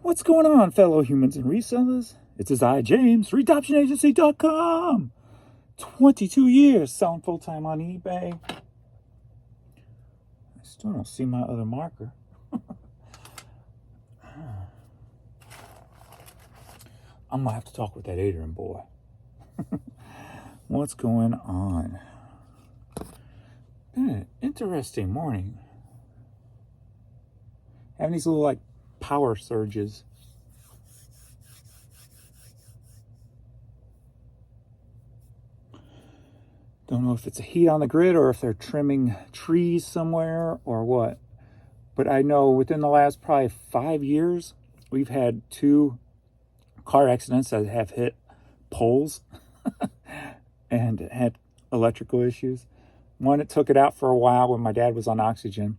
What's going on, fellow humans and resellers? It's his I, James, RedoptionAgency.com. 22 years selling full-time on eBay. I still don't see my other marker. I'm going to have to talk with that Adrian boy. What's going on? Been an interesting morning. Having these little, power surges. Don't know if it's a heat on the grid or if they're trimming trees somewhere or what. But I know within the last probably 5 years, we've had 2 car accidents that have hit poles and had electrical issues. One, it took it out for a while when my dad was on oxygen.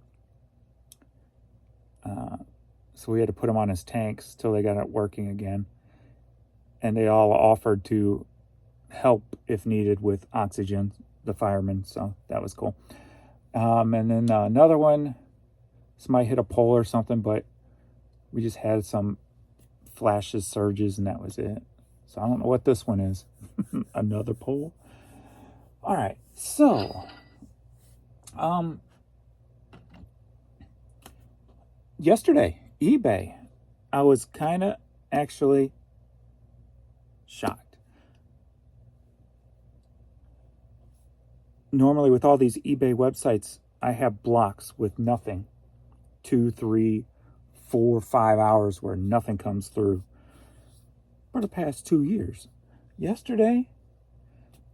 So we had to put him on his tanks till they got it working again. And they all offered to help if needed with oxygen, the firemen. So that was cool. And then another one, somebody hit a pole or something, but we just had some flashes, surges, and that was it. So I don't know what this one is. Another pole. All right. So, yesterday, eBay, I was kind of actually shocked. Normally with all these eBay websites, I have blocks with nothing. 2, 3, 4, 5 hours where nothing comes through for the past 2 years. Yesterday,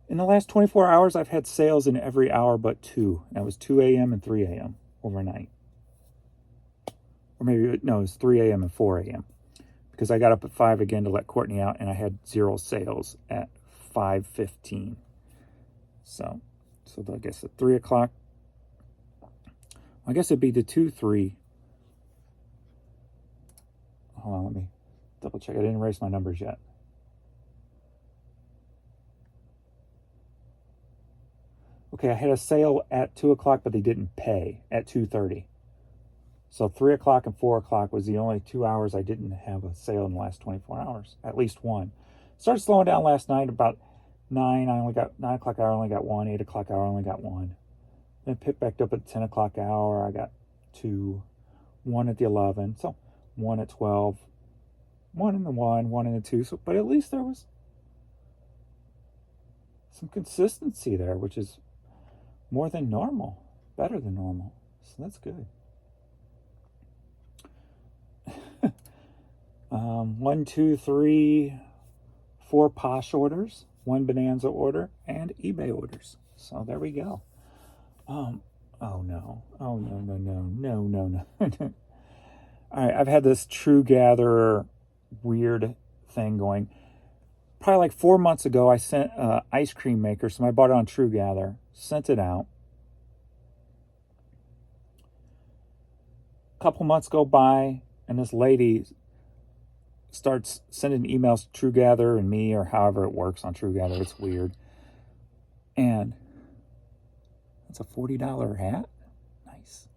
in the last 24 hours, I've had sales in every hour but 2. That was 2 a.m. and 3 a.m. overnight. Or maybe, no, it was 3 a.m. and 4 a.m. Because I got up at 5 again to let Courtney out, and I had 0 sales at 5:15. So I guess at 3 o'clock, I guess it'd be the 2, 3. Hold on, let me double check. I didn't erase my numbers yet. Okay, I had a sale at 2 o'clock, but they didn't pay at 2:30. So 3 o'clock and 4 o'clock was the only 2 hours I didn't have a sale in the last 24 hours, at least one. Started slowing down last night about 9 o'clock hour, I only got 1. 8 o'clock hour, I only got 1. Then picked back up at 10 o'clock hour, I got 2. 1 at the 11, so 1 at 12. 1 in the 1, 1 in the 2. So, but at least there was some consistency there, which is more than normal, better than normal. So that's good. 1, 2, 3, 4 Posh orders, 1 Bonanza order, and eBay orders. So there we go. Oh no. Oh no. All right, I've had this True Gatherer weird thing going. Probably like 4 months ago, I sent an ice cream maker, so I bought it on True Gather, sent it out. A couple months go by, and this lady starts sending emails to True Gather and me, or however it works on True Gather. It's weird. And it's a $40 hat. Nice.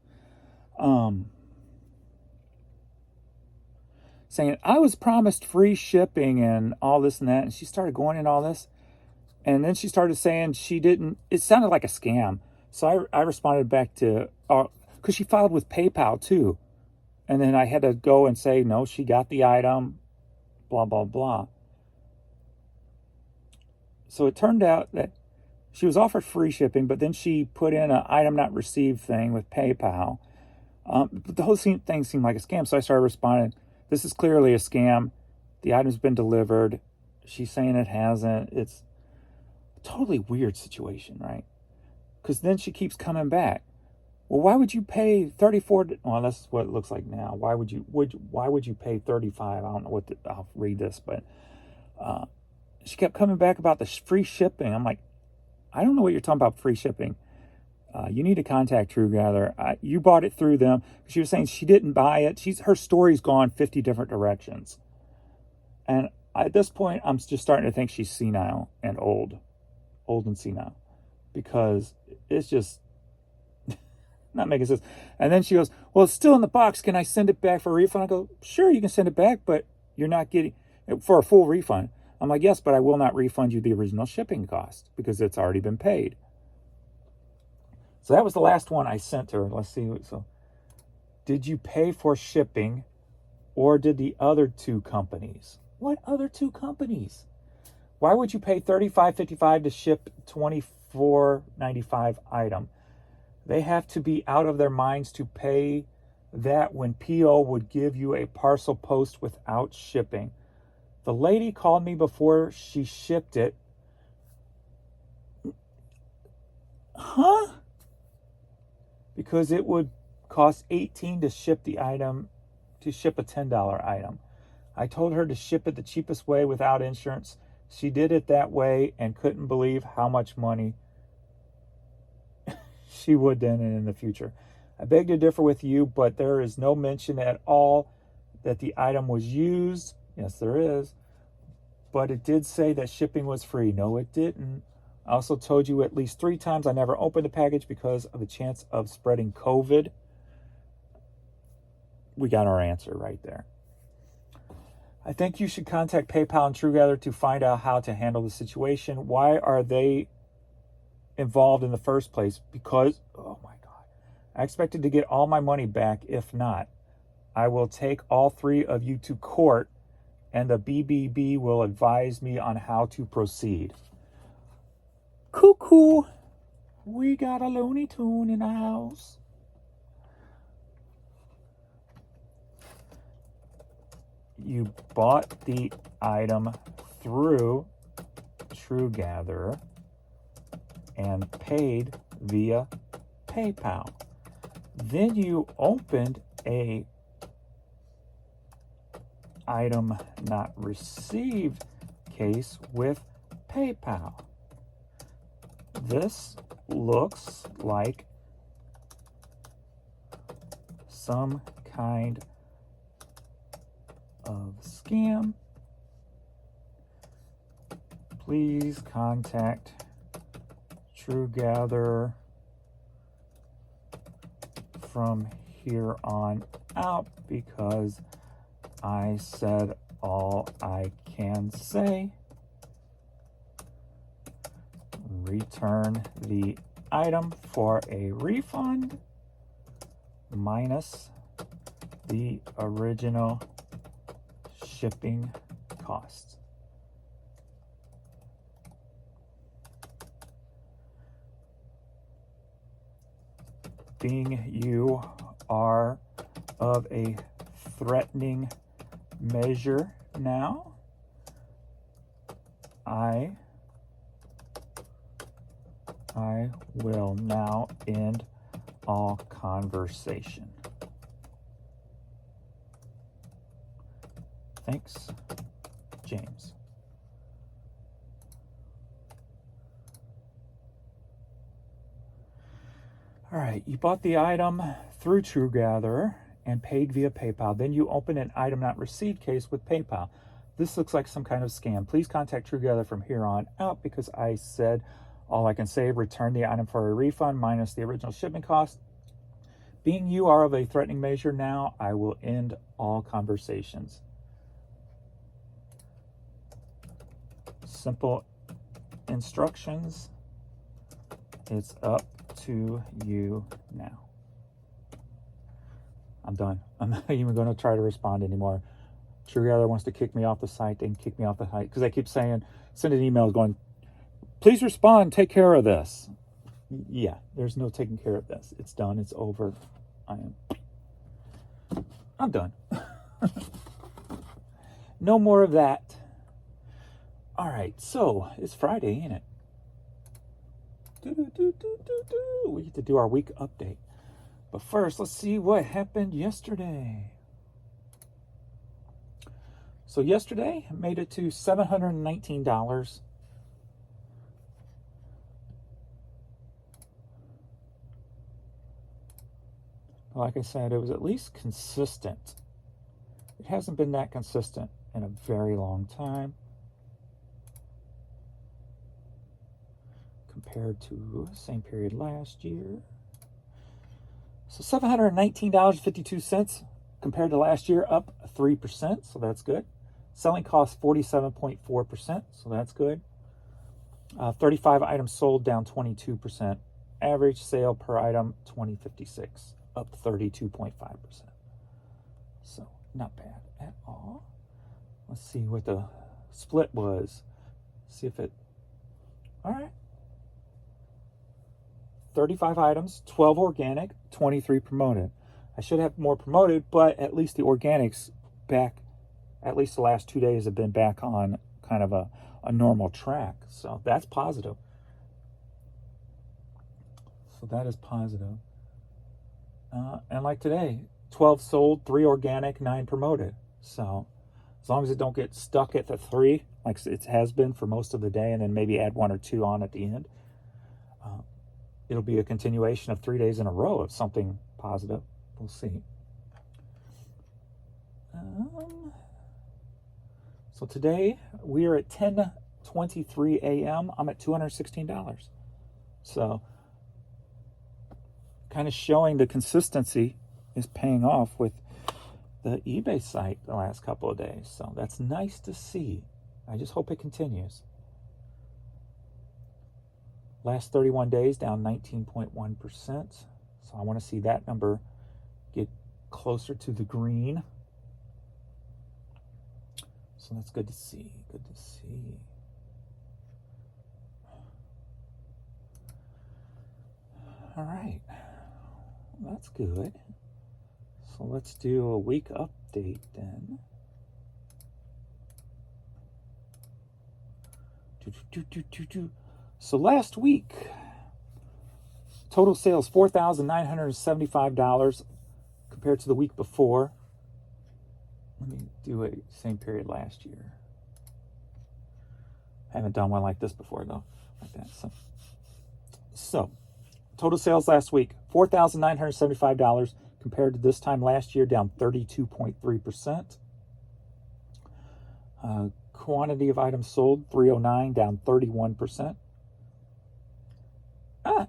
Saying, I was promised free shipping and all this and that. And she started going in all this. And then she started saying she didn't. It sounded like a scam. So I responded back to, because she filed with PayPal too. And then I had to go and say, no, she got the item, blah, blah, blah. So it turned out that she was offered free shipping, but then she put in an item not received thing with PayPal. But the whole thing seemed like a scam. So I started responding, this is clearly a scam. The item's been delivered. She's saying it hasn't. It's a totally weird situation, right? Because then she keeps coming back. Well, why would you pay $34? Well, that's what it looks like now. Why would you pay $35? I don't know I'll read this, but she kept coming back about the free shipping. I'm like, I don't know what you're talking about free shipping. You need to contact True Gather. You bought it through them. She was saying she didn't buy it. Her story's gone 50 different directions. And at this point, I'm just starting to think she's senile and old and senile, because it's just Not making sense. And then she goes, well, it's still in the box. Can I send it back for a refund? I go, sure, you can send it back, but you're not getting for a full refund. I'm like, yes, but I will not refund you the original shipping cost because it's already been paid. So that was the last one I sent her. Let's see. So did you pay for shipping or did the other two companies? What other two companies? Why would you pay $35.55 to ship $24.95 item? They have to be out of their minds to pay that when PO would give you a parcel post without shipping. The lady called me before she shipped it. Huh? Because it would cost $18 to ship the item, to ship a $10 item. I told her to ship it the cheapest way without insurance. She did it that way and couldn't believe how much money she would then and in the future. I beg to differ with you, but there is no mention at all that the item was used. Yes, there is. But it did say that shipping was free. No, it didn't. I also told you at least 3 times I never opened the package because of the chance of spreading COVID. We got our answer right there. I think you should contact PayPal and TrueGather to find out how to handle the situation. Why are they involved in the first place? Because, oh my God, I expected to get all my money back. If not, I will take all 3 of you to court and the BBB will advise me on how to proceed. Cuckoo. We got a Looney Tune in the house. You bought the item through TrueGather and paid via PayPal. Then you opened a item not received case with PayPal. This looks like some kind of scam. Please contact TrueGather from here on out because I said all I can say. Return the item for a refund minus the original shipping costs. Being you are of a threatening measure now, I will now end all conversation. Thanks, James. All right, you bought the item through TrueGather and paid via PayPal. Then you open an item not received case with PayPal. This looks like some kind of scam. Please contact TrueGather from here on out because I said all I can say. Return the item for a refund minus the original shipping cost. Being you are of a threatening measure now, I will end all conversations. Simple instructions. It's up to you now. I'm done. I'm not even going to try to respond anymore. TrueGather wants to kick me off the site. They can kick me off the site because I keep saying, sending emails going, please respond, take care of this. Yeah, there's no taking care of this. It's done. It's over. I'm done. No more of that. All right, so it's Friday, ain't it? We get to do our week update. But first, let's see what happened yesterday. So yesterday, I made it to $719. Like I said, it was at least consistent. It hasn't been that consistent in a very long time compared to the same period last year. So $719.52 compared to last year, up 3%, so that's good. Selling cost 47.4%, so that's good. 35 items sold, down 22%. Average sale per item, $20.56, up 32.5%. So not bad at all. Let's see what the split was. See if it, all right. 35 items, 12 organic, 23 promoted. I should have more promoted, but at least the organics back, at least the last 2 days have been back on kind of a normal track. So that's positive. So that is positive. And like today, 12 sold, 3 organic, 9 promoted. So as long as it don't get stuck at the 3, like it has been for most of the day, and then maybe add 1 or 2 on at the end, it'll be a continuation of 3 days in a row of something positive. We'll see. So today we are at 10:23 a.m. I'm at $216. So kind of showing the consistency is paying off with the eBay site the last couple of days. So that's nice to see. I just hope it continues. Last 31 days down 19.1%. So I want to see that number get closer to the green. So that's good to see. Good to see. All right. That's good. So let's do a week update then. So last week, total sales $4,975 compared to the week before. Let me do a same period last year. I haven't done one like this before though, like that. So total sales last week, $4,975 compared to this time last year, down 32.3%. Quantity of items sold, 309, down 31%.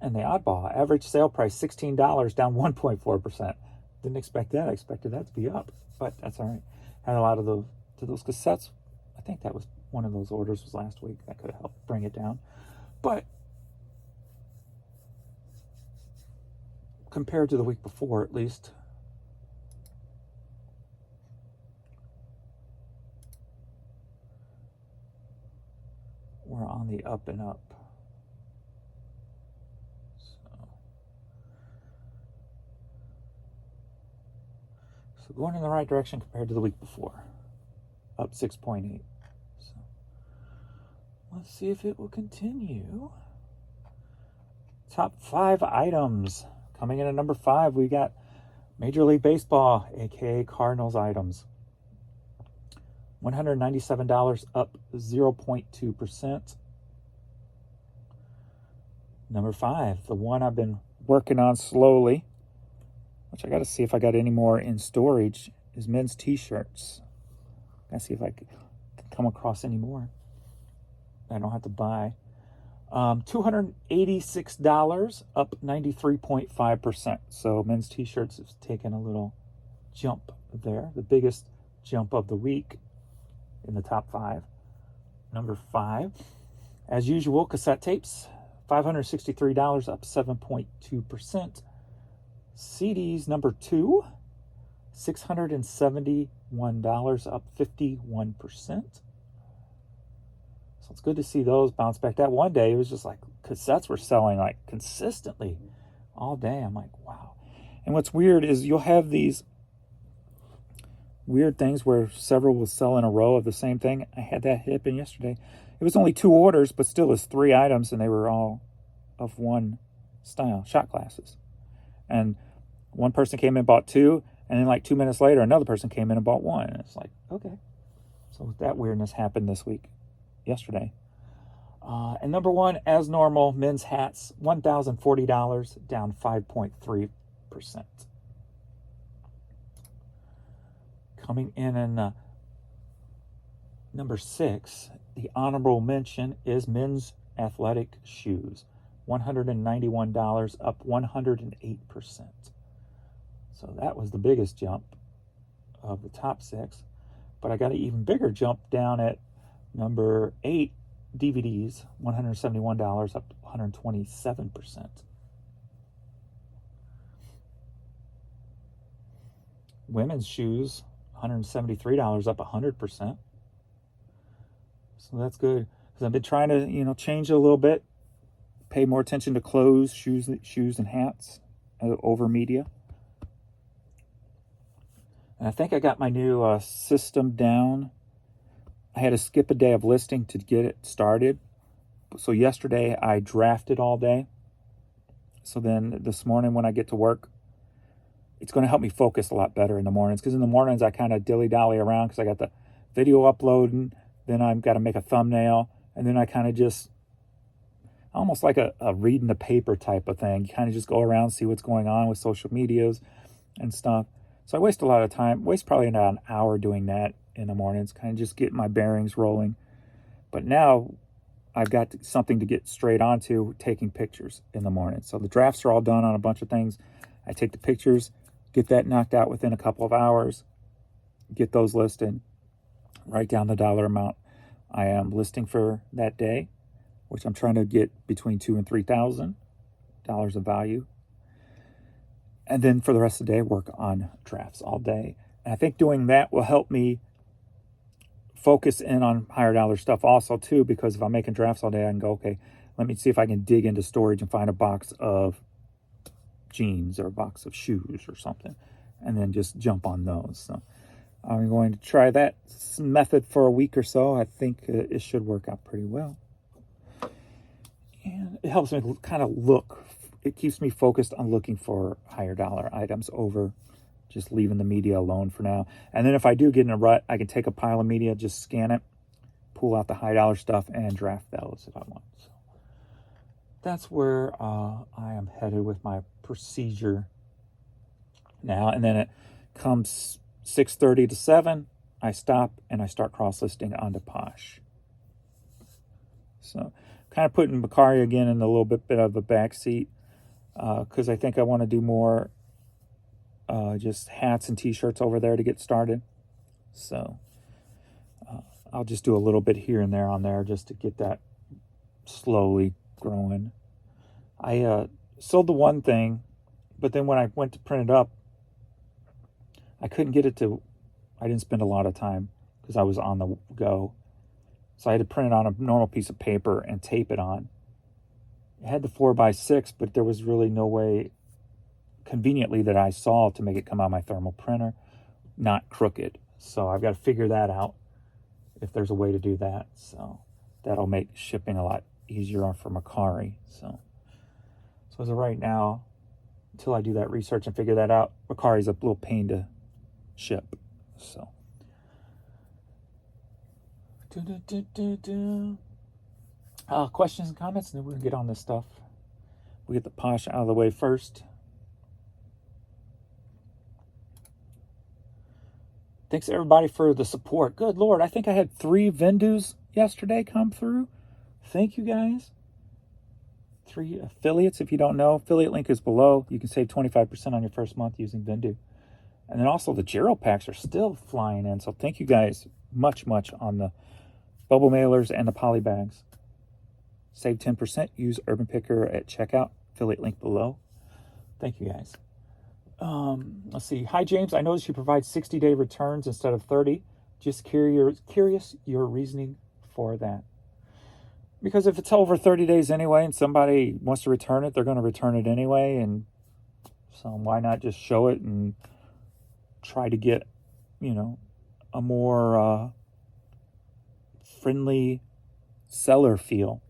And the oddball, average sale price, $16, down 1.4%. Didn't expect that. I expected that to be up, but that's all right. Had a lot of those cassettes. I think that was one of those orders was last week. That could have helped bring it down. But compared to the week before, at least, we're on the up and up. So going in the right direction compared to the week before. Up 6.8. So let's see if it will continue. Top 5 items. Coming in at number 5, we got Major League Baseball, aka Cardinals items. $197, up 0.2%. Number 5, the one I've been working on slowly, which I got to see if I got any more in storage, is men's t-shirts. I see if I can come across any more I don't have to buy. $286, up 93.5%. So men's t-shirts have taken a little jump there. The biggest jump of the week in the top 5. Number 5, as usual, cassette tapes, $563, up 7.2%. CDs, number 2, $671, up 51%. So it's good to see those bounce back. That one day, it was just like cassettes were selling like consistently all day. I'm like, wow. And what's weird is you'll have these weird things where several will sell in a row of the same thing. I had that happen yesterday. It was only 2 orders, but still was 3 items, and they were all of one style, shot glasses. And one person came in and bought 2, and then like 2 minutes later, another person came in and bought 1. And it's like, okay. So that weirdness happened this week, yesterday. And number 1, as normal, men's hats, $1,040, down 5.3%. Coming in number 6, the honorable mention is men's athletic shoes. $191, up 108%. So that was the biggest jump of the top 6. But I got an even bigger jump down at number 8, DVDs, $171, up 127%. Women's shoes, $173, up 100%. So that's good. Because I've been trying to, change it a little bit, pay more attention to clothes, shoes and hats over media. And I think I got my new system down. I had to skip a day of listing to get it started. So yesterday I drafted all day. So then this morning when I get to work, it's going to help me focus a lot better in the mornings. Because in the mornings I kind of dilly-dally around because I got the video uploading. Then I've got to make a thumbnail. And then I kind of just, almost like a reading the paper type of thing. You kind of just go around, see what's going on with social medias and stuff. So I waste a lot of time, waste probably about an hour doing that in the mornings, kind of just getting my bearings rolling. But now I've got something to get straight onto, taking pictures in the morning. So the drafts are all done on a bunch of things. I take the pictures, get that knocked out within a couple of hours, get those listed, write down the dollar amount I am listing for that day, which I'm trying to get between $2,000 and $3,000 of value. And then for the rest of the day, work on drafts all day. And I think doing that will help me focus in on higher dollar stuff also too, because if I'm making drafts all day, I can go, okay, let me see if I can dig into storage and find a box of jeans or a box of shoes or something, and then just jump on those. So I'm going to try that method for a week or so. I think it should work out pretty well. And it helps me kind of look. It keeps me focused on looking for higher dollar items over just leaving the media alone for now. And then if I do get in a rut, I can take a pile of media, just scan it, pull out the high dollar stuff, and draft those if I want. So that's where I am headed with my procedure now. And then it comes 6:30 to 7, I stop and I start cross-listing onto Posh. So kind of putting Macari again in a little bit of a backseat because I think I want to do more just hats and t-shirts over there to get started. So I'll just do a little bit here and there on there just to get that slowly growing. I sold the one thing, but then when I went to print it up, I couldn't get it to, I didn't spend a lot of time because I was on the go. So I had to print it on a normal piece of paper and tape it on. It had the 4x6, but there was really no way conveniently that I saw to make it come out of my thermal printer, not crooked. So I've got to figure that out if there's a way to do that. So that'll make shipping a lot easier for Macari. So as of right now, until I do that research and figure that out, Macari's a little pain to ship. So questions and comments, and then we're gonna get on this stuff. We get the Posh out of the way first. Thanks everybody for the support. Good Lord, I think I had 3 vendors yesterday come through. Thank you guys. 3 affiliates. If you don't know, affiliate link is below. You can save 25% on your first month using Vendu. And then also the Giro packs are still flying in. So thank you guys much on the bubble mailers and the poly bags. Save 10%. Use Urban Picker at checkout. Affiliate link below. Thank you guys. Let's see. Hi, James. I noticed you provide 60-day returns instead of 30. Just curious your reasoning for that. Because if it's over 30 days anyway and somebody wants to return it, they're going to return it anyway. And so why not just show it and try to get, a more friendly seller feel,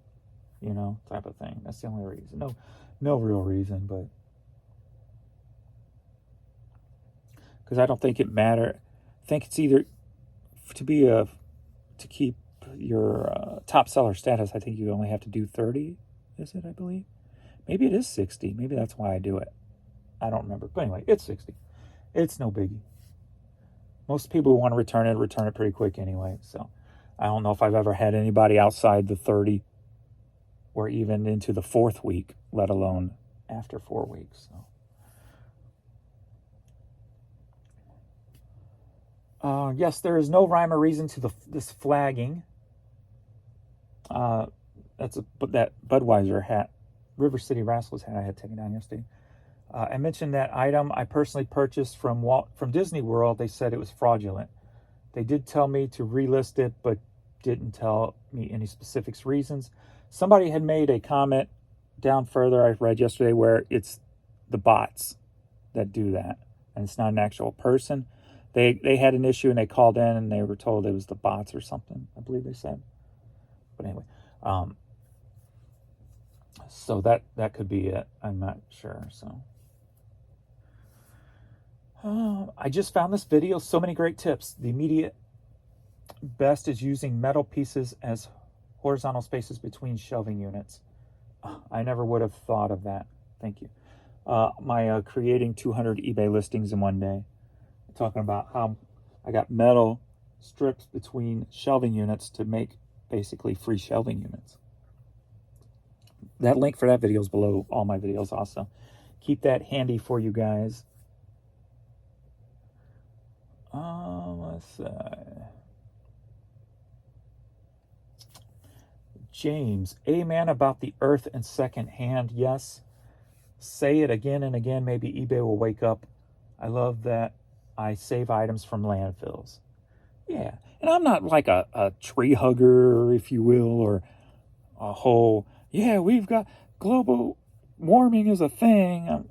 type of thing. That's the only reason. No real reason, but because I don't think it matters. I think it's either to keep your top seller status, I think you only have to do 30, is it, I believe? Maybe it is 60. Maybe that's why I do it. I don't remember. But anyway, it's 60. It's no biggie. Most people who want to return it pretty quick anyway. So I don't know if I've ever had anybody outside the 30 or even into the 4th week, let alone after 4 weeks. So Yes, there is no rhyme or reason to this flagging. But that Budweiser hat, River City Rascals hat I had taken down yesterday. I mentioned that item I personally purchased from Disney World. They said it was fraudulent. They did tell me to relist it, but didn't tell me any specifics reasons. Somebody had made a comment down further I read yesterday where it's the bots that do that, and it's not an actual person. They had an issue and they called in and they were told it was the bots or something, I believe they said. But anyway, so that could be it. I'm not sure. So I just found this video. So many great tips. The immediate best is using metal pieces as horizontal spaces between shelving units. I never would have thought of that. Thank you. My creating 200 eBay listings in one day. Talking about how I got metal strips between shelving units to make basically free shelving units. That link for that video is below all my videos also. Keep that handy for you guys. Let's see. James, amen about the earth and second hand. Yes. Say it again and again. Maybe eBay will wake up. I love that I save items from landfills. Yeah. And I'm not like a tree hugger, if you will, or a whole, yeah, we've got global warming is a thing.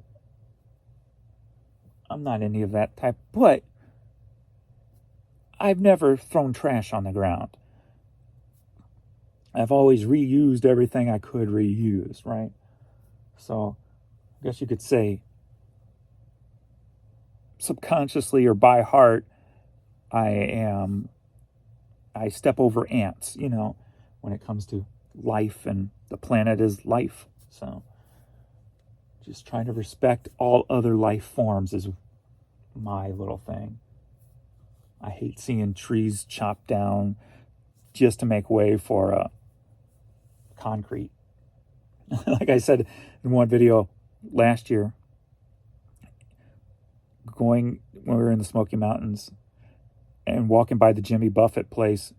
I'm not any of that type, but I've never thrown trash on the ground. I've always reused everything I could reuse, right? So I guess you could say subconsciously or by heart, I step over ants, when it comes to life, and the planet is life. So just trying to respect all other life forms is my little thing. I hate seeing trees chopped down just to make way for concrete. Like I said in one video last year, when we were in the Smoky Mountains and walking by the Jimmy Buffett place,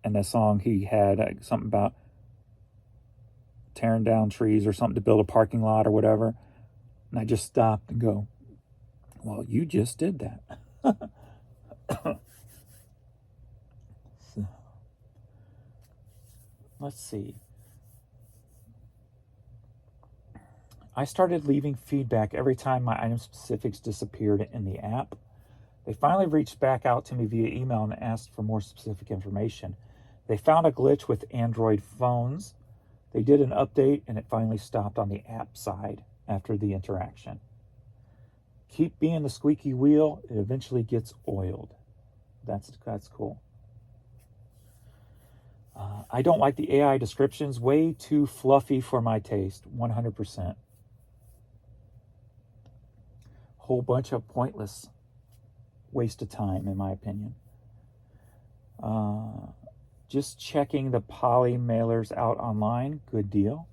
and the song he had, something about tearing down trees or something to build a parking lot or whatever. And I just stopped and go, well, you just did that. So, let's see. I started leaving feedback every time my item specifics disappeared in the app. They finally reached back out to me via email and asked for more specific information. They found a glitch with Android phones. They did an update and it finally stopped on the app side after the interaction. Keep being the squeaky wheel. It eventually gets oiled. That's cool. I don't like the AI descriptions. Way too fluffy for my taste. 100%. Whole bunch of pointless waste of time, in my opinion. Just checking the poly mailers out online. Good deal.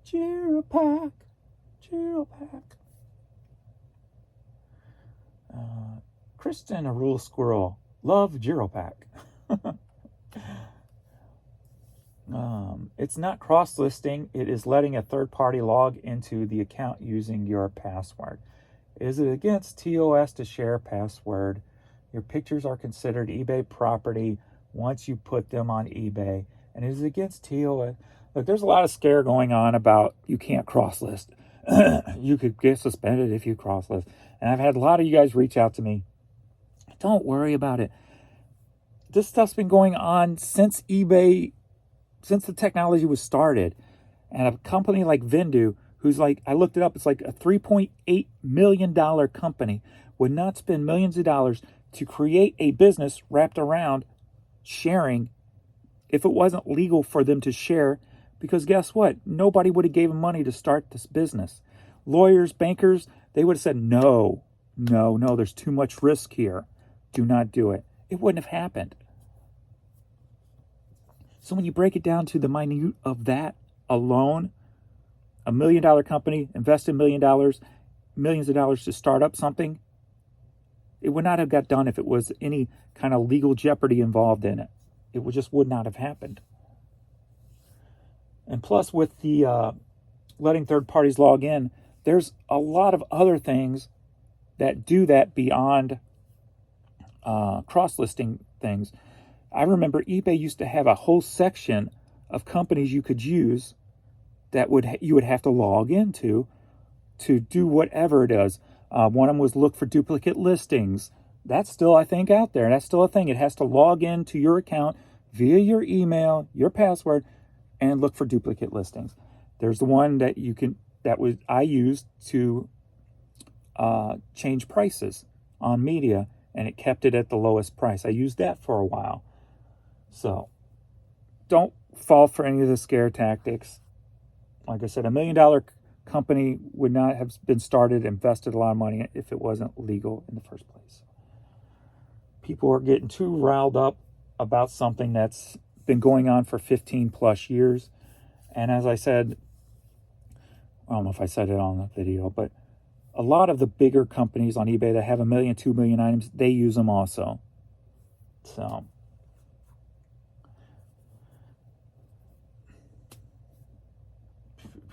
Giropack. Kristen, a rule squirrel. Love Giropack. It's not cross-listing. It is letting a third party log into the account using your password. Is it against TOS to share password? Your pictures are considered eBay property once you put them on eBay. And is it against TOS? Look, there's a lot of scare going on about you can't cross-list. You could get suspended if you cross-list. And I've had a lot of you guys reach out to me. Don't worry about it. This stuff's been going on since eBay, since the technology was started. And a company like Vindu, who's like, I looked it up, it's like a $3.8 million company, would not spend millions of dollars to create a business wrapped around sharing if it wasn't legal for them to share. Because guess what? Nobody would have given money to start this business. Lawyers, bankers, they would have said, no, there's too much risk here. Do not do it. It wouldn't have happened. So when you break it down to the minute of that alone, a $1 million company invested millions of dollars to start up something, it would not have got done if it was any kind of legal jeopardy involved in it. It just would not have happened. And plus, with the letting third parties log in, there's a lot of other things that do that beyond cross-listing things. I remember eBay used to have a whole section of companies you could use that you would have to log into to do whatever it is. One of them was look for duplicate listings. That's still, I think, out there. That's still a thing. It has to log into your account via your email, your password, and look for duplicate listings. There's the one that I used to change prices on media, and it kept it at the lowest price. I used that for a while. So don't fall for any of the scare tactics. Like I said, $1 million company would not have been started, invested a lot of money if it wasn't legal in the first place. People are getting too riled up about something that's been going on for 15 plus years. And as I said, I don't know if I said it on the video, but a lot of the bigger companies on eBay that have 1 million, 2 million items, they use them also. So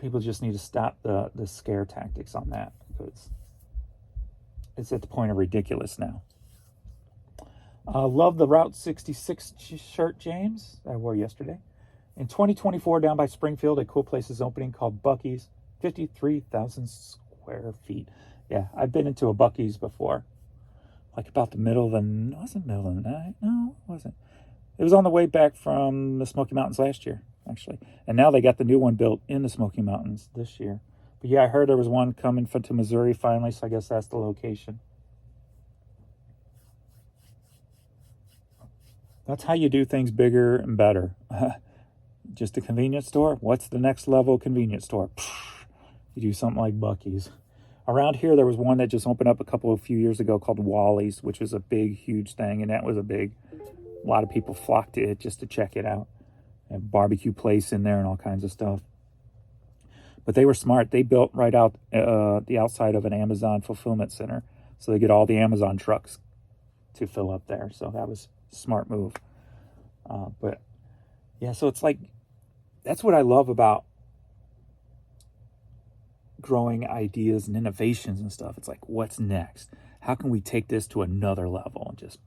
people just need to stop the scare tactics on that, because it's at the point of ridiculous now. Love the Route 66 shirt, James, I wore yesterday. In 2024, down by Springfield, a cool place is opening called Buc-ee's, 53,000 square feet. Yeah, I've been into a Buc-ee's before. Like about the middle of the night. No, it wasn't. It was on the way back from the Smoky Mountains last year, actually. And now they got the new one built in the Smoky Mountains this year. But yeah, I heard there was one coming to Missouri finally, so I guess that's the location. That's how you do things bigger and better. Just a convenience store? What's the next level convenience store? You do something like Buc-ee's. Around here, there was one that just opened up a few years ago called Wally's, which was a big, huge thing. And that was a lot of people flocked to it just to check it out. And barbecue place in there and all kinds of stuff. But they were smart. They built right out the outside of an Amazon fulfillment center. So they get all the Amazon trucks to fill up there. So that was a smart move. But yeah, so it's like, that's what I love about growing ideas and innovations and stuff. It's like, what's next? How can we take this to another level? And just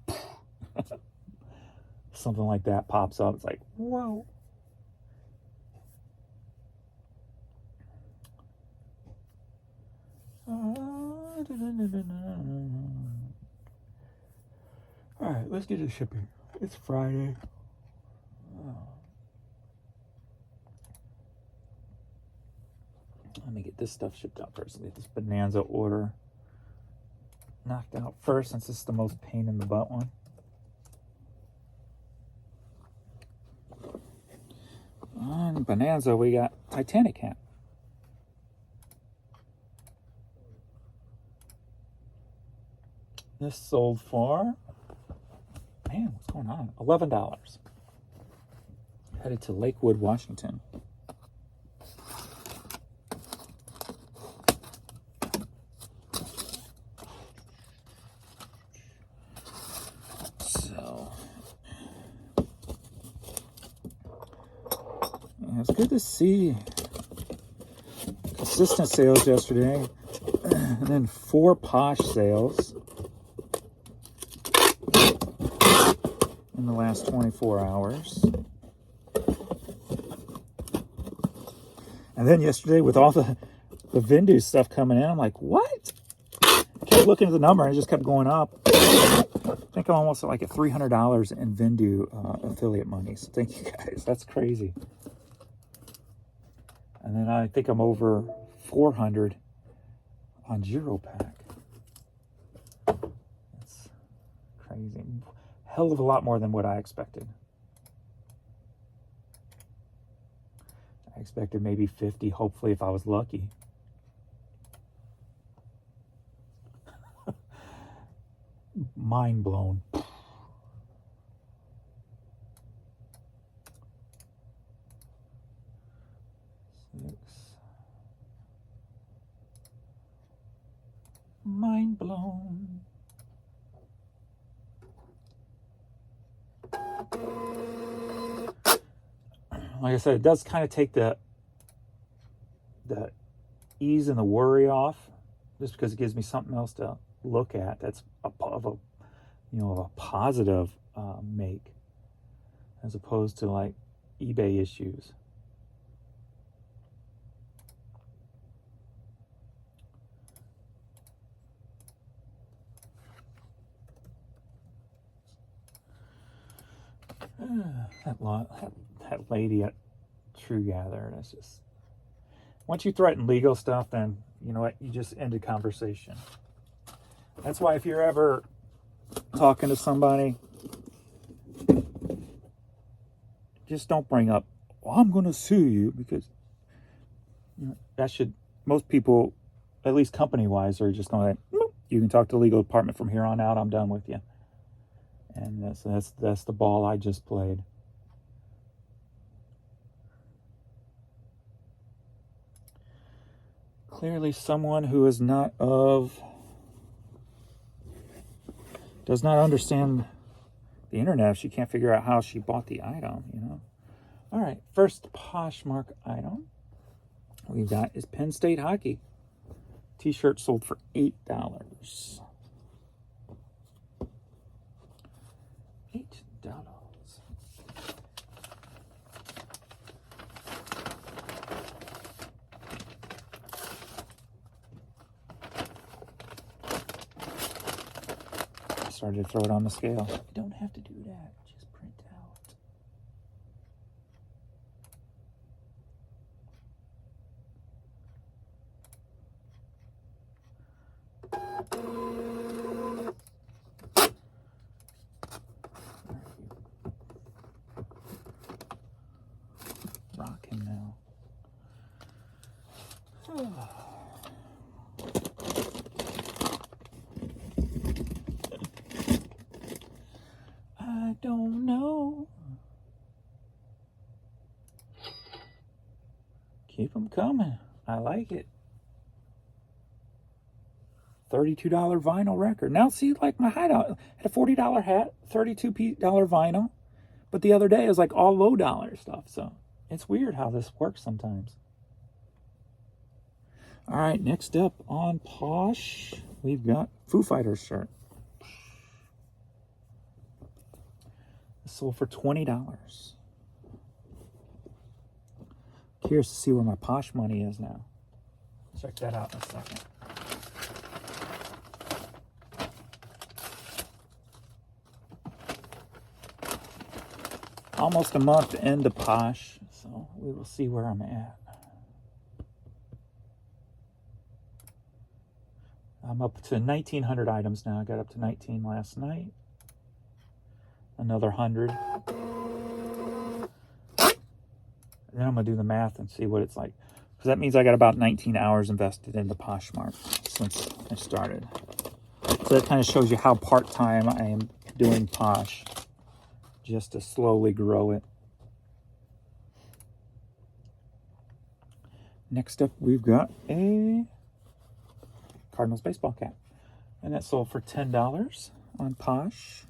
something like that pops up. It's like, whoa. All right, let's get to shipping. It's Friday. Let me get this stuff shipped out first. Get this Bonanza order knocked out first, since this is the most pain in the butt one. On Bonanza, we got Titanic hat. This sold for, man, what's going on? $11. Headed to Lakewood, Washington. It's good to see consistent sales yesterday, and then 4 Posh sales in the last 24 hours. And then yesterday, with all the Vindu stuff coming in, I'm like, what? I kept looking at the number, and it just kept going up. I think I'm almost at like at $300 in Vindu affiliate money. So thank you guys. That's crazy. And then I think I'm over 400 on Giro Pack. That's crazy. Hell of a lot more than what I expected. I expected maybe 50, hopefully, if I was lucky. Mind blown. Mind blown. Like I said, it does kind of take the ease and the worry off, just because it gives me something else to look at that's of a positive make, as opposed to like eBay issues. That lady at True Gather, that's just, once you threaten legal stuff, then you know what, you just end a conversation. That's why if you're ever talking to somebody, just don't bring up, well, I'm going to sue you, because that should, most people, at least company-wise, are just going to, you can talk to the legal department from here on out, I'm done with you. And that's the ball I just played. Clearly someone who is does not understand the internet if she can't figure out how she bought the item, All right, first Poshmark item we've got is Penn State hockey. T-shirt sold for $8. $8. I started to throw it on the scale. You don't have to do that. Just print out. Rocking now. I don't know. Keep them coming. I like it. $32 vinyl record. Now see, like my hideout had a $40 hat, $32 vinyl, but the other day it was like all low dollar stuff. So it's weird how this works sometimes. All right, next up on Posh, we've got Foo Fighters shirt. It sold for $20. Curious to see where my Posh money is now. Check that out in a second. Almost a month into Posh, so we will see where I'm at. I'm up to 1,900 items now. I got up to 19 last night. Another 100. And then I'm going to do the math and see what it's like. Because that means I got about 19 hours invested into Poshmark since I started. So that kind of shows you how part-time I am doing Posh, just to slowly grow it. Next up, we've got a Cardinals baseball cap. And that sold for $10 on Posh.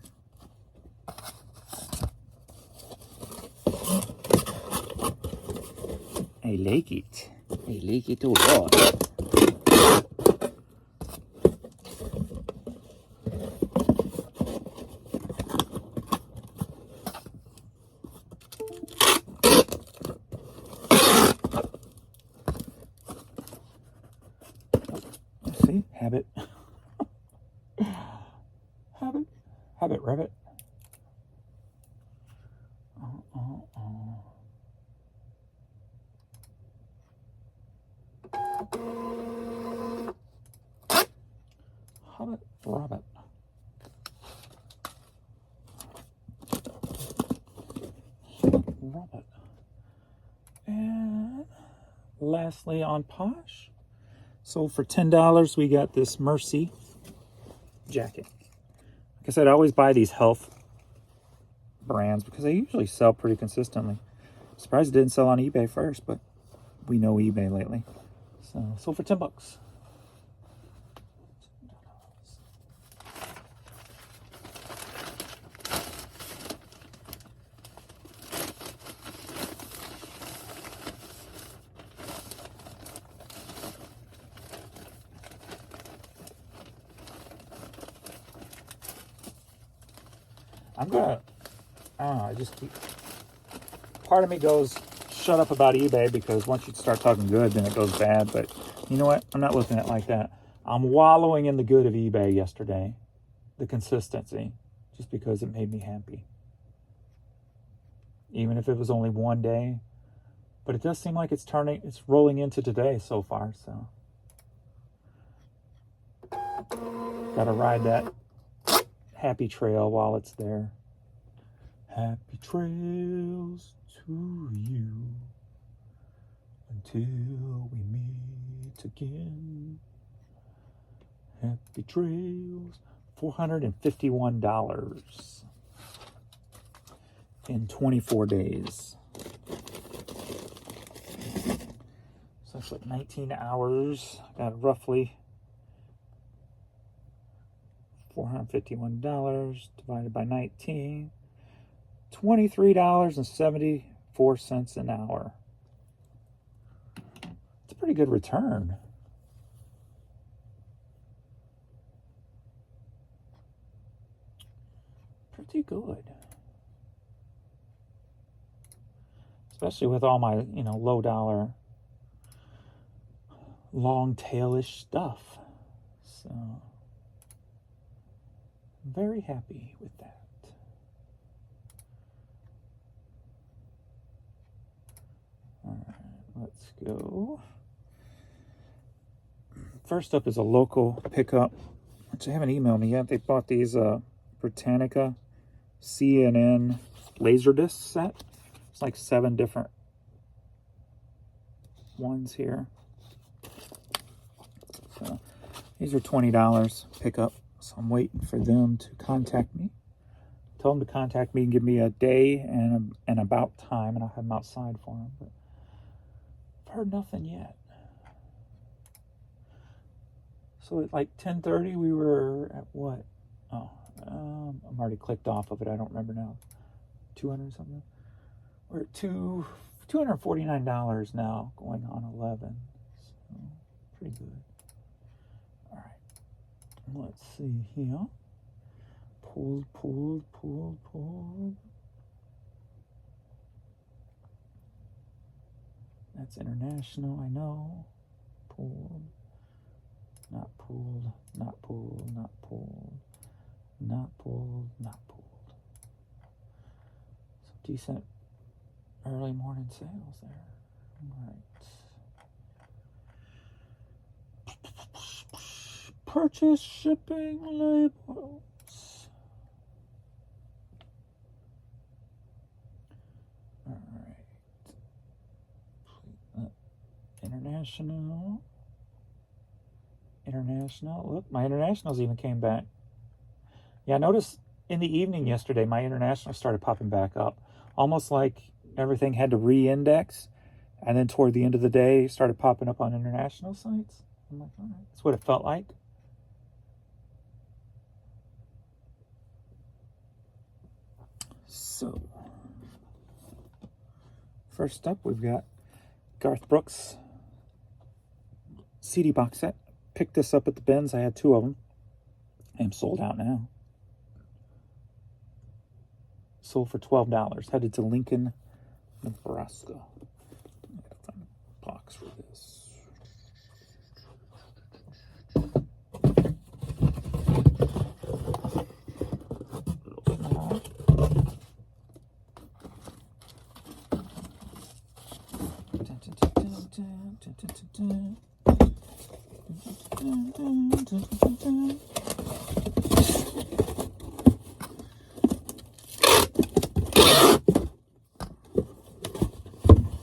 I like it. I like it a lot. See? Habit. Habit, rabbit. Hobbit, rabbit. Rabbit. And lastly on Posh, sold for $10, we got this Mercy jacket. Like I said, I always buy these health brands because they usually sell pretty consistently. Surprised it didn't sell on eBay first, but we know eBay lately. So sold for $10. I'm gonna, I don't know, I just keep, part of me goes, shut up about eBay, because once you start talking good, then it goes bad. But you know what? I'm not looking at it like that. I'm wallowing in the good of eBay yesterday, the consistency, just because it made me happy. Even if it was only one day. But it does seem like it's rolling into today so far, so. Gotta ride that happy trail while it's there. Happy trails to you until we meet again. Happy trails. $451 in 24 days. So that's like 19 hours. Got roughly $451 divided by 19. $23.74 an hour. It's a pretty good return. Pretty good. Especially with all my, low dollar, long tailish stuff. So, I'm very happy with that. All right, let's go. First up is a local pickup, which they haven't emailed me yet. They bought these Britannica CNN Laserdisc set. It's like 7 different ones here. So these are $20 pickup. So I'm waiting for them to contact me. Tell them to contact me and give me a day and about time, and I'll have them outside for them. But I've heard nothing yet. So at like 10:30, we were at what? Oh, I'm already clicked off of it. I don't remember now. 200 something. We're at $249 now, going on 11. So pretty good. All right. Let's see here. Pulled. That's international, I know. Pulled. Not pulled. Some decent early morning sales there. All right. Purchase shipping labels. All right. International. Look, my internationals even came back. Yeah, I noticed in the evening yesterday, my international started popping back up. Almost like everything had to re-index. And then toward the end of the day, started popping up on international sites. I'm like, all right, that's what it felt like. So, first up, we've got Garth Brooks CD box set. Picked this up at the bins. I had 2 of them. I am sold out now. Sold for $12. Headed to Lincoln, Nebraska. I gotta find a box for this.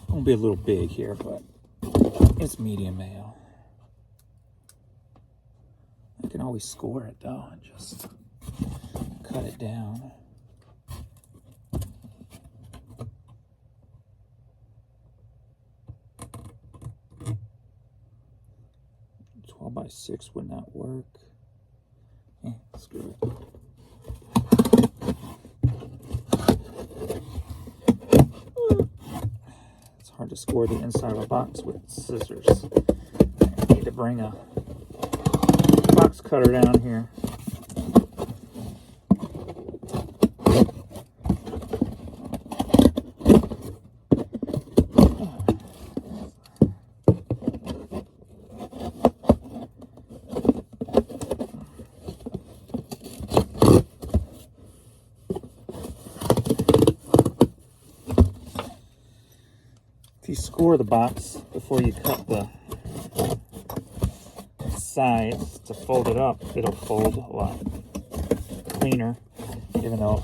Gonna be a little big here, but it's medium mail. I can always score it though and just cut it down. By 6 would not work. Screw it. It's hard to score the inside of a box with scissors. I need to bring a box cutter down here. score the box before you cut the sides to fold it up, it'll fold a lot cleaner, even though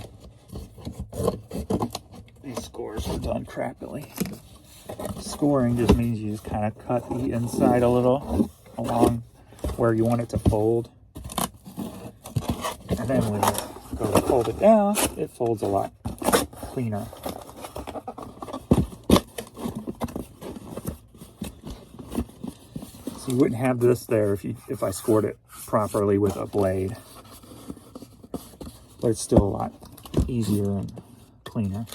these scores are done crappily. Scoring just means you just kind of cut the inside a little along where you want it to fold. And then when you go to fold it down, it folds a lot cleaner. So you wouldn't have this there if I scored it properly with a blade. But it's still a lot easier and cleaner.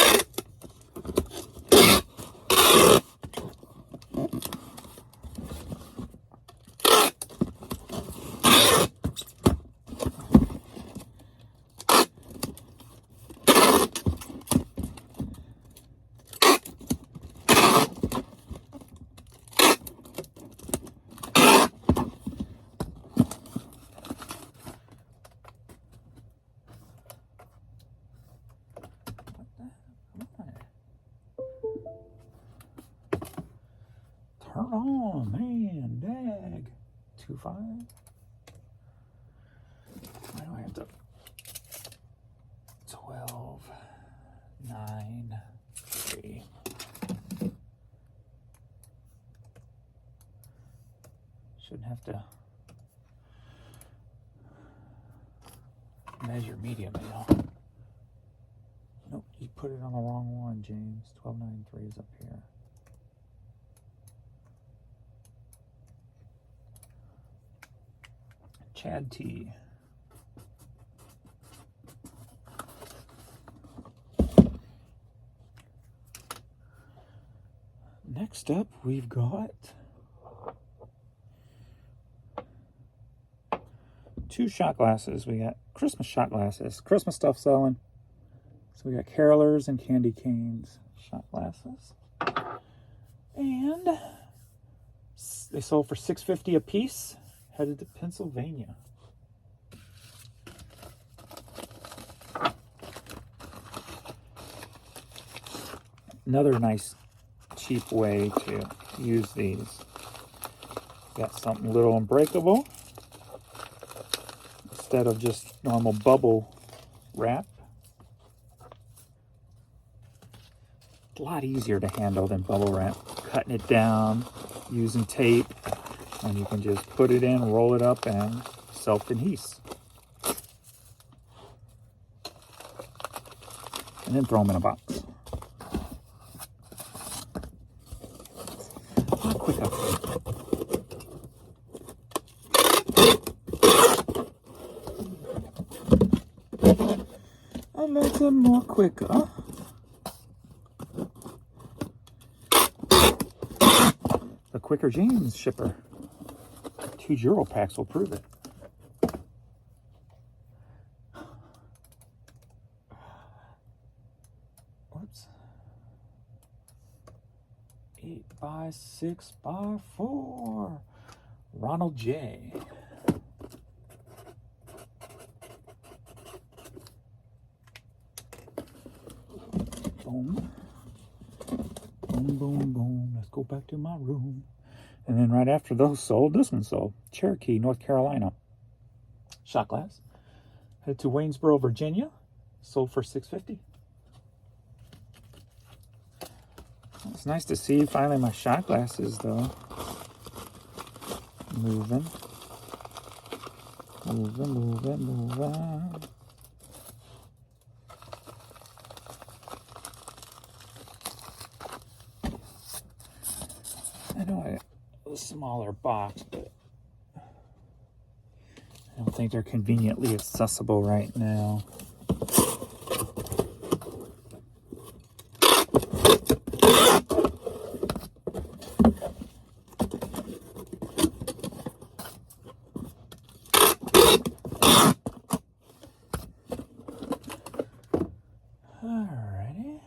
Turn on, man, dag. 2.5. Why do I have to? 12, 9, 3. Shouldn't have to measure medium now. Nope, you put it on the wrong one, James. 12.93 is up here. Chad T. Next up, we've got 2 shot glasses. We got Christmas shot glasses. Christmas stuff selling. So we got carolers and candy canes shot glasses. And they sold for $6.50 a piece. Headed to Pennsylvania. Another nice cheap way to use these. Got something little unbreakable instead of just normal bubble wrap. It's a lot easier to handle than bubble wrap. Cutting it down, using tape. And you can just put it in, roll it up, and self-adhese. And then throw them in a box. How quick up here. A little more quicker. The Quicker James shipper. 2 Euro packs will prove it. Whoops. 8x6x4. Ronald J. Boom. Boom, boom, boom. Let's go back to my room. And then right after those sold, this one sold. Cherokee, North Carolina. Shot glass. Headed to Waynesboro, Virginia. Sold for $6.50. It's nice to see finally my shot glasses, though. Moving. Moving, moving, moving. I know a smaller box, but I don't think they're conveniently accessible right now. Alrighty.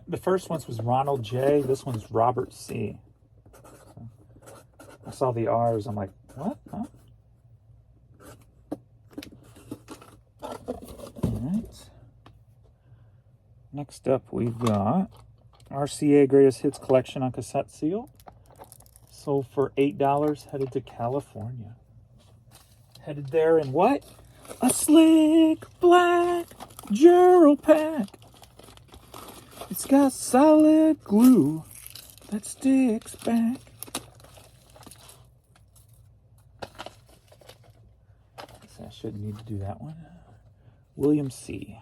The first one was Ronald J. This one's Robert C. So I saw the R's. I'm like, what? Huh? Next up, we've got RCA Greatest Hits Collection on cassette seal. Sold for $8, headed to California. Headed there in what? A slick black Gerald pack. It's got solid glue that sticks back. So I shouldn't need to do that one. William C.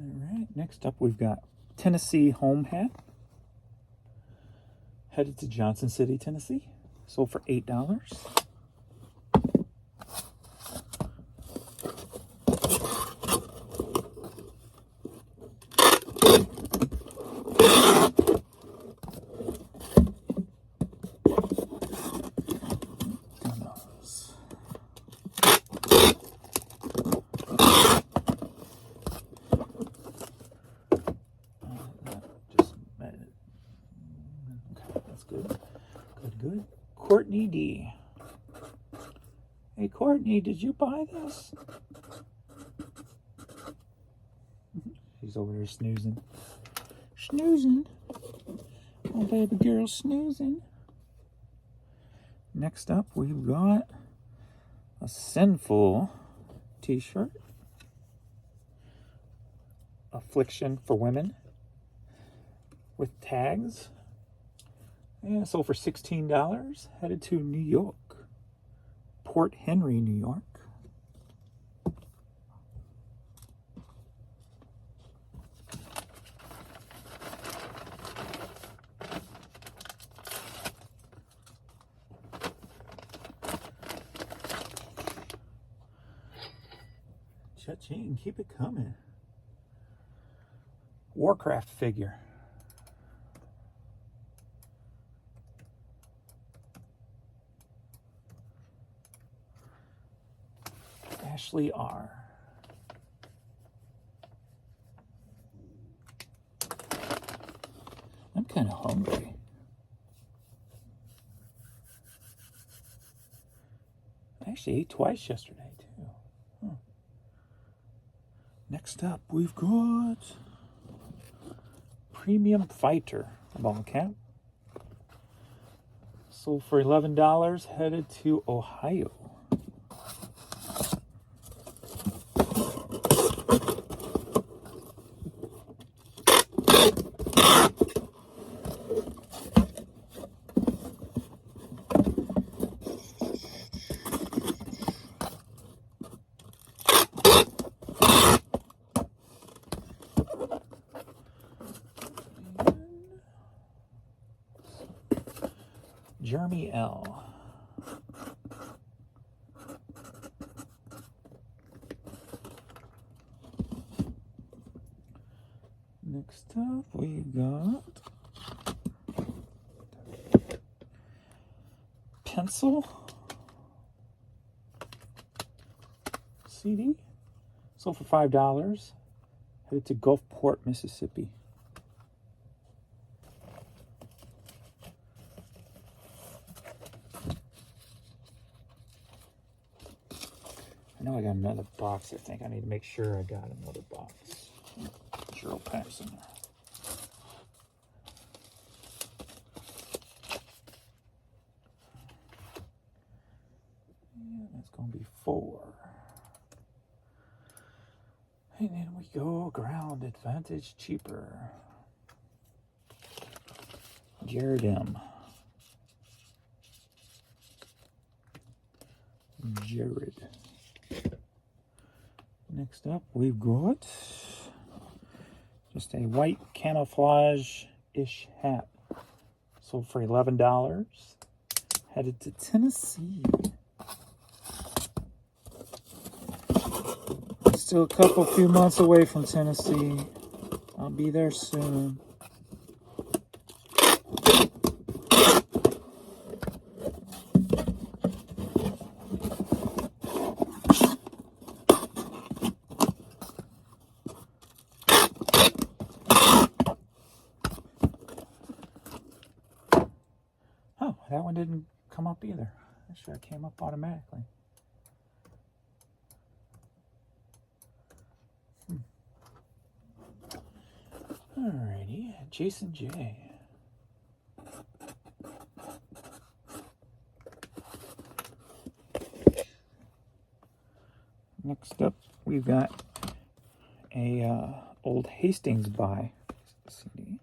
Alright, next up we've got Tennessee Home Hat. Headed to Johnson City, Tennessee. Sold for $8. Good. Courtney D. Hey, Courtney, did you buy this? She's over there snoozing. Snoozing. Oh, baby girl snoozing. Next up, we've got a Sinful t-shirt. Affliction for women. With tags. And sold for $16, headed to New York. Port Henry, New York. Cha-ching, keep it coming. Warcraft figure. Ashley R. I'm kind of hungry. I actually ate twice yesterday, too. Huh. Next up, we've got Premium Fighter ball cap. Sold for $11, headed to Ohio. Jeremy L. Next up, we got Pencil CD. Sold for $5. Headed to Gulfport, Mississippi. I know I got another box. I think I need to make sure I got another box. Gerald packs in there. Yeah, that's going to be 4. And then we go Ground Advantage Cheaper. Jared M. Jared. Next up, we've got just a white camouflage-ish hat. Sold for $11. Headed to Tennessee. Still a few months away from Tennessee. I'll be there soon. Oh, that one didn't come up either. That should have came up automatically. Alrighty, Jason J. Next up, we've got a old Hastings buy CD.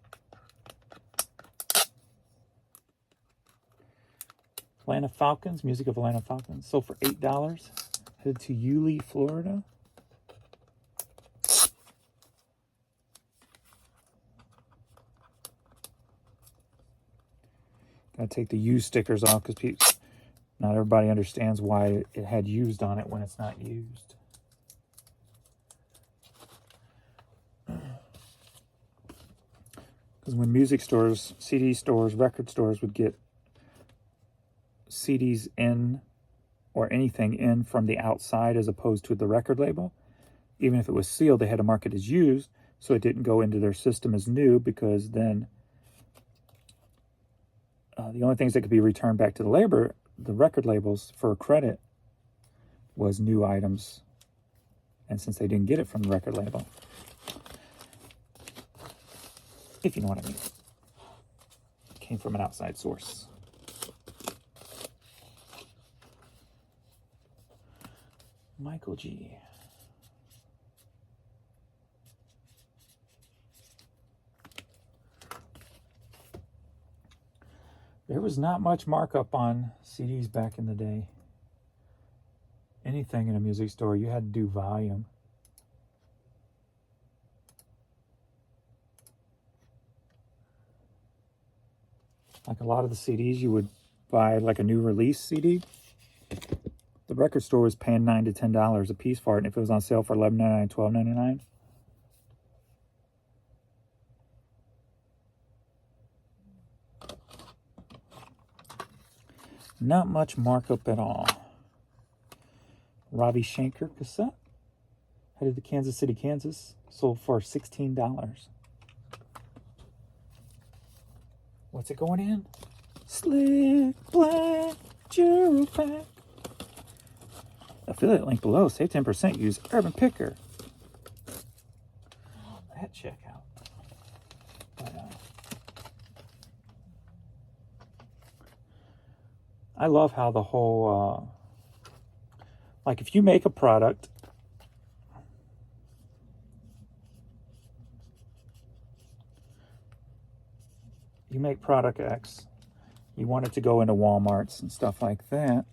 Atlanta Falcons, music of Atlanta Falcons, sold for $8. Headed to Yulee, Florida. Gotta take the used stickers off because not everybody understands why it had used on it when it's not used. Because when music stores, CD stores, record stores would get CDs in or anything in from the outside as opposed to the record label, even if it was sealed, they had to mark it as used so it didn't go into their system as new, because then the only things that could be returned back to the record labels for credit, was new items. And since they didn't get it from the record label, if you know what I mean, it came from an outside source. Michael G. There was not much markup on CDs back in the day. Anything in a music store, you had to do volume. Like a lot of the CDs, you would buy like a new release CD. The record store was paying $9 to $10 a piece for it, and if it was on sale for $11.99, $12.99. Not much markup at all. Ravi Shankar cassette, headed to Kansas City, Kansas, sold for $16. What's it going in? Slick Black Jewel Pack. Affiliate link below. Save 10%. Use Urban Picker. That checkout. But, I love how the whole, like if you make a product, you make product X, you want it to go into Walmarts and stuff like that.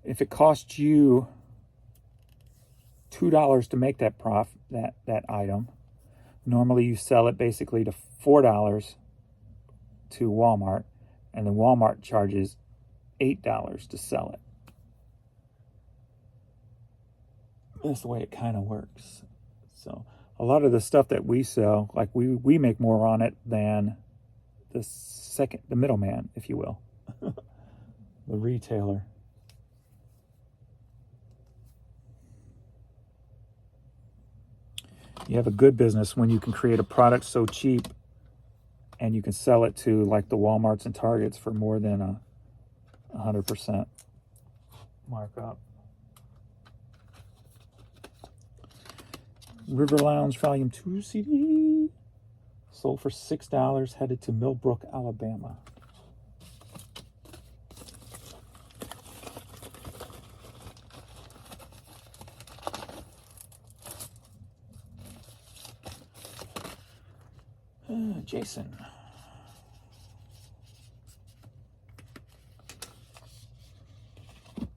If it costs you $2 to make that that item, normally you sell it basically to $4 to Walmart, and then Walmart charges $8 to sell it. That's the way it kind of works. So a lot of the stuff that we sell, like we make more on it than the middleman, if you will, the retailer. You have a good business when you can create a product so cheap and you can sell it to like the Walmarts and Targets for more than 100% markup. River Lounge Volume 2 CD, sold for $6, headed to Millbrook, Alabama. Jason. Did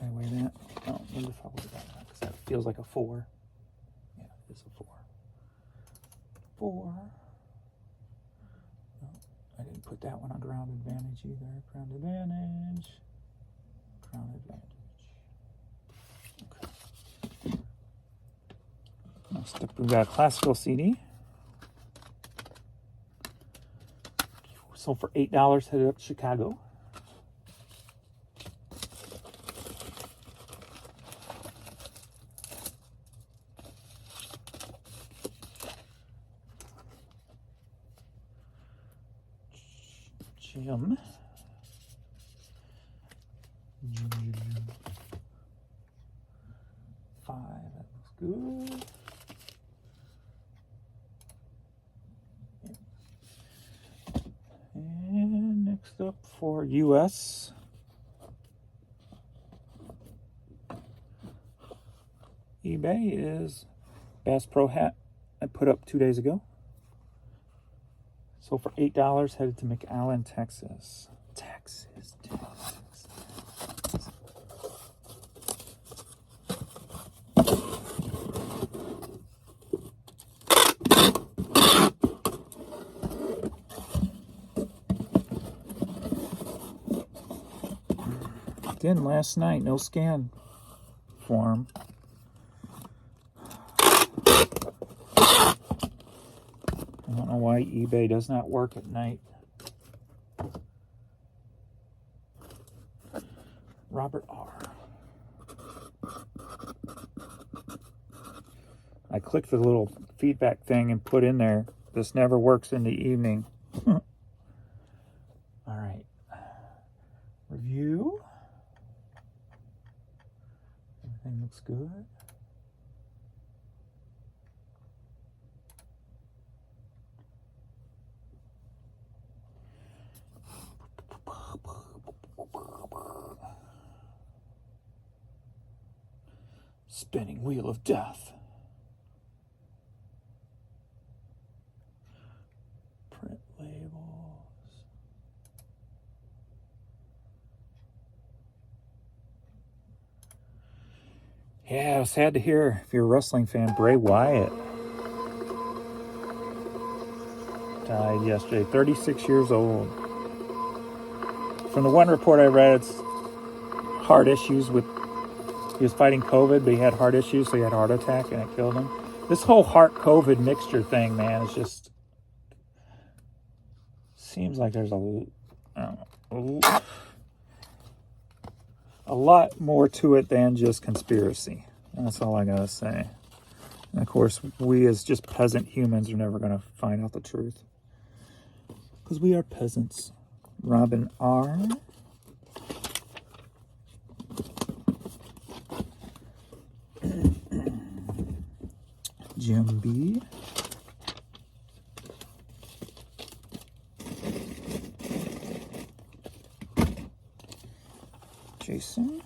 I weigh that? Oh, I wonder if I weighed that because that feels like a 4. Yeah, it is a 4. 4. No, I didn't put that one on ground advantage either. Ground advantage. Ground advantage. Okay. Next up, we've got a classical CD. Sold for $8, headed up to Chicago. Jim. for US. eBay is Bass Pro hat I put up 2 days ago. So for $8, headed to McAllen, Texas. Texas. Again, last night, no scan form. I don't know why eBay does not work at night. Robert R. I clicked the little feedback thing and put in there, this never works in the evening. All right. Review. Everything looks good. Spinning wheel of death. Print labels. Yeah, I was sad to hear, if you're a wrestling fan, Bray Wyatt died yesterday, 36 years old. From the one report I read, it's heart issues with, he was fighting COVID, but he had heart issues, so he had a heart attack and it killed him. This whole heart-COVID mixture thing, man, is just, seems like there's a lot more to it than just conspiracy. That's all I gotta say. And of course, we as just peasant humans are never gonna find out the truth. Because we are peasants. Robin R. Jim B. Jason.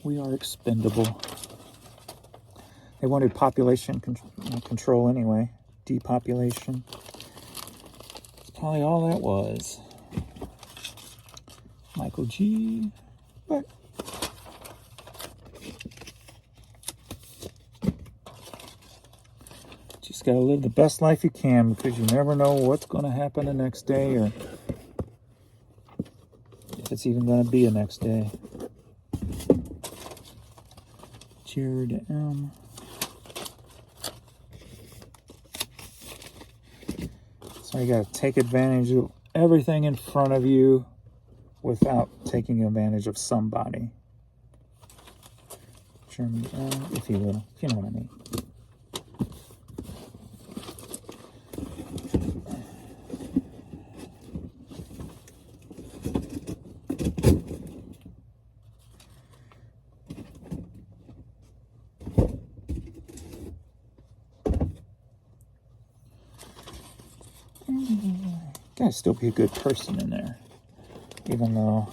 We are expendable. They wanted population control anyway. Depopulation. That's probably all that was. Michael G. But just gotta live the best life you can, because you never know what's gonna happen the next day, or if it's even gonna be a next day. Jared M. So you gotta take advantage of everything in front of you without taking advantage of somebody. Jeremy L, if you will. If you know what I mean. Gotta still be a good person in there, even though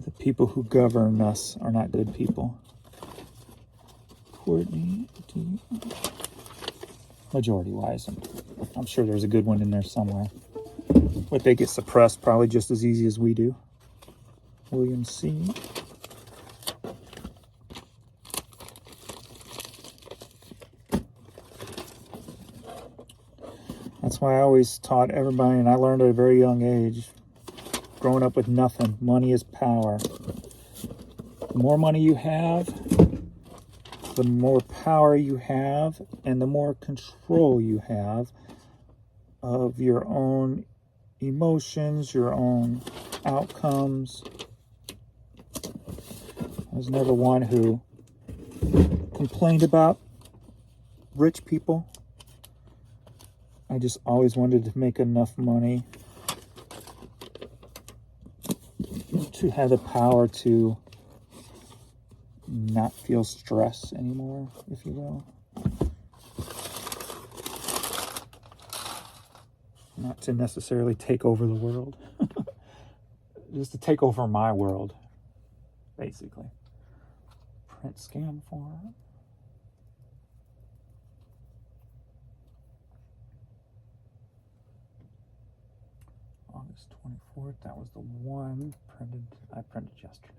the people who govern us are not good people. Courtney D. Majority-wise, I'm sure there's a good one in there somewhere. But they get suppressed probably just as easy as we do. William C. That's why I always taught everybody, and I learned at a very young age, growing up with nothing, money is power. The more money you have, the more power you have, and the more control you have of your own emotions, your own outcomes. I was never one who complained about rich people. I just always wanted to make enough money to have the power to not feel stress anymore, if you will. Not to necessarily take over the world. Just to take over my world, basically. Print scan form. August 24th, that was the one I printed yesterday.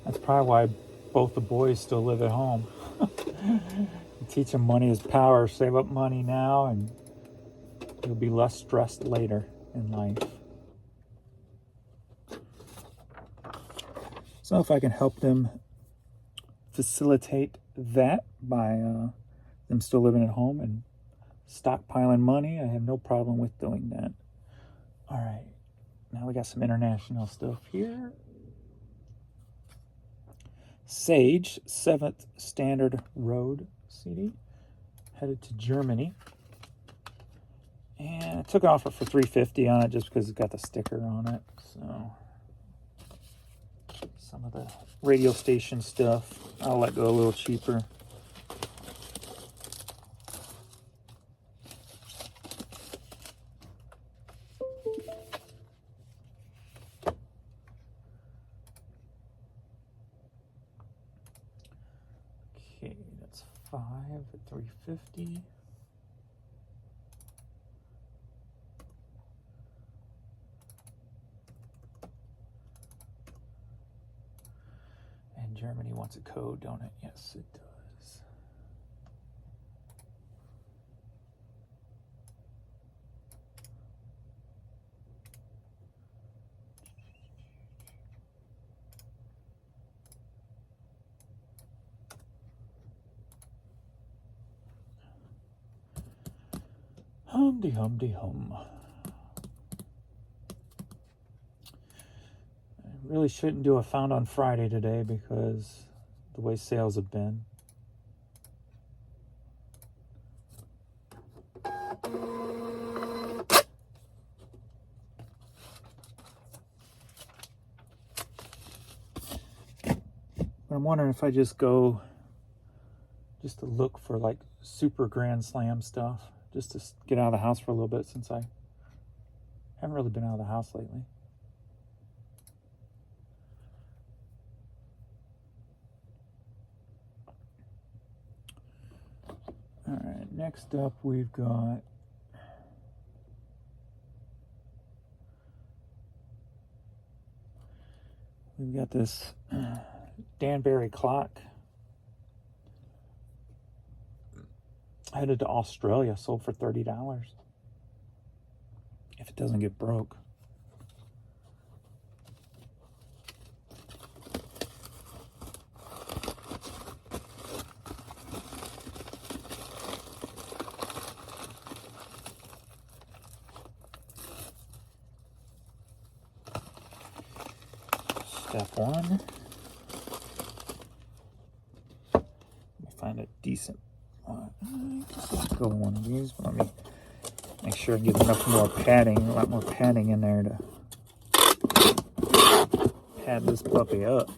That's probably why both the boys still live at home. Teach them money is power. Save up money now and you'll be less stressed later in life. So if I can help them facilitate that by them still living at home and stockpiling money, I have no problem with doing that. All right, now we got some international stuff here. Sage, 7th Standard Road CD, headed to Germany. And I took an offer for $350 on it just because it's got the sticker on it. So some of the radio station stuff, I'll let go a little cheaper. Okay, that's 5 at $350. And Germany wants a code, don't it? Yes, it does. Hum. I really shouldn't do a found on Friday today because the way sales have been. But I'm wondering if I just go just to look for like super Grand Slam stuff, just to get out of the house for a little bit since I haven't really been out of the house lately. All right, next up we've got this Danbury clock. Headed to Australia, sold for $30. If it doesn't get broke. Step 1. Let me find a decent one. Let's go with one of these. Let me make sure I get enough more padding, a lot more padding in there to pad this puppy up.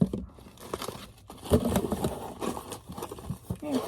Yeah,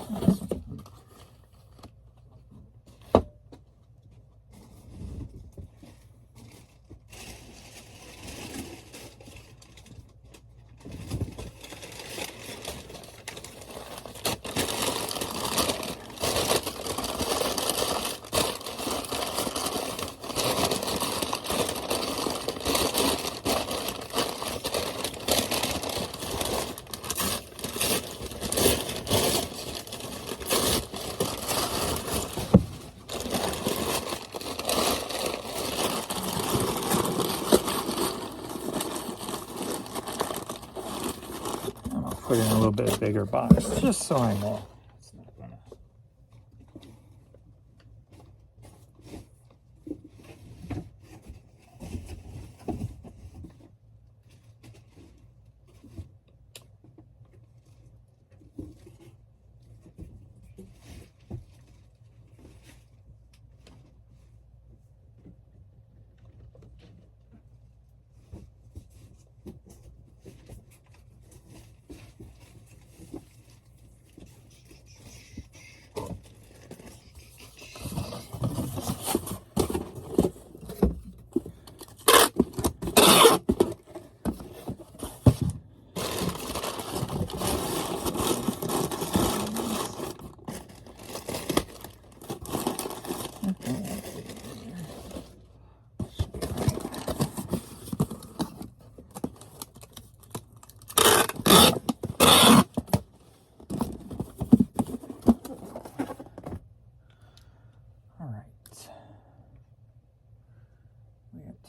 put in a little bit bigger box, just so I know it's not gonna.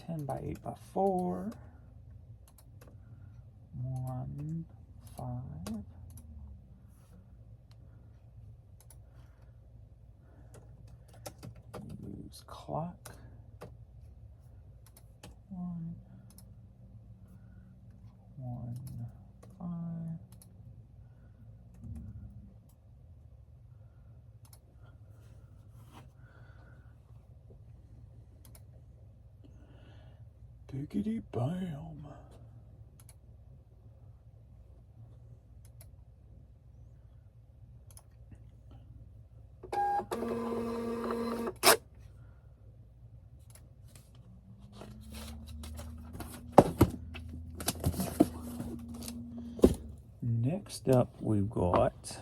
10 by 8 by 4. 1, 5. Use clock. 1, 5. Biggity bam. Next up, we've got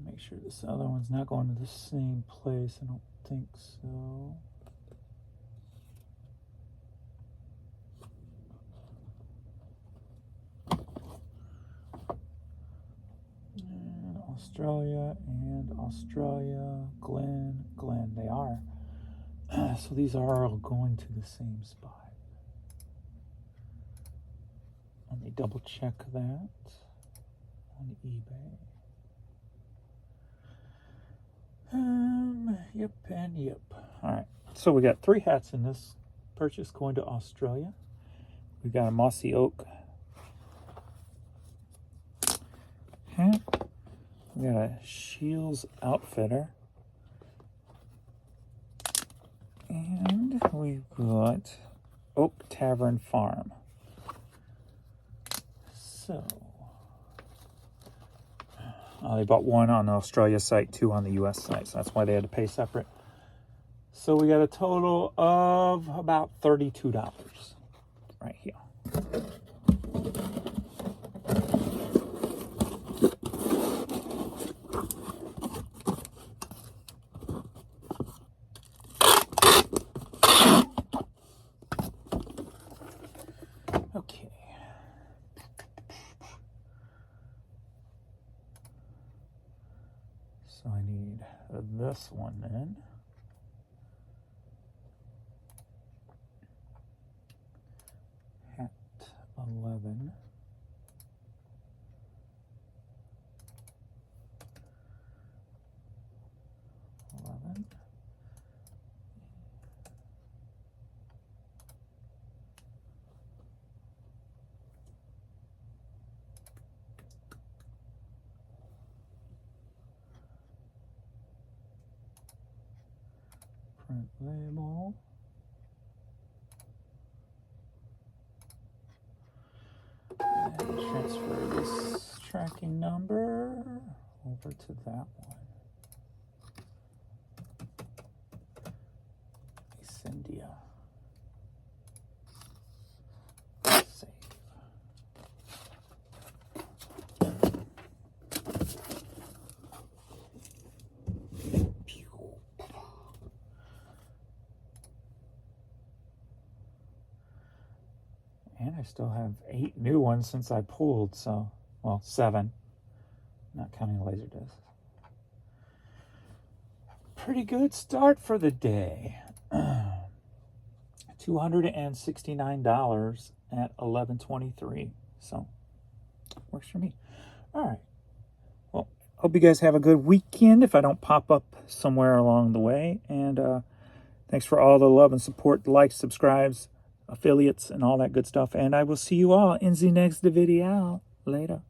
make sure this other one's not going to the same place. I don't think so. And Australia, Glen, they are. So these are all going to the same spot. Let me double check that on eBay. Yep and yep. All right, so we got 3 hats in this purchase going to Australia. We got a mossy oak hat. We got a Shields Outfitter. And we've got Oak Tavern Farm. So, they bought 1 on the Australia site, 2 on the US site, so that's why they had to pay separate. So we got a total of about $32 right here. Okay. So I need this one then. Hat 11. Print label. And transfer this tracking number over to that one. India. Save. And I still have 8 new ones since I pulled, so, well, 7, not counting laser discs. Pretty good start for the day. $269 at 11:23, so works for me. All right. Well, hope you guys have a good weekend if I don't pop up somewhere along the way. And thanks for all the love and support, likes, subscribes, affiliates, and all that good stuff. And I will see you all in the next video. Later.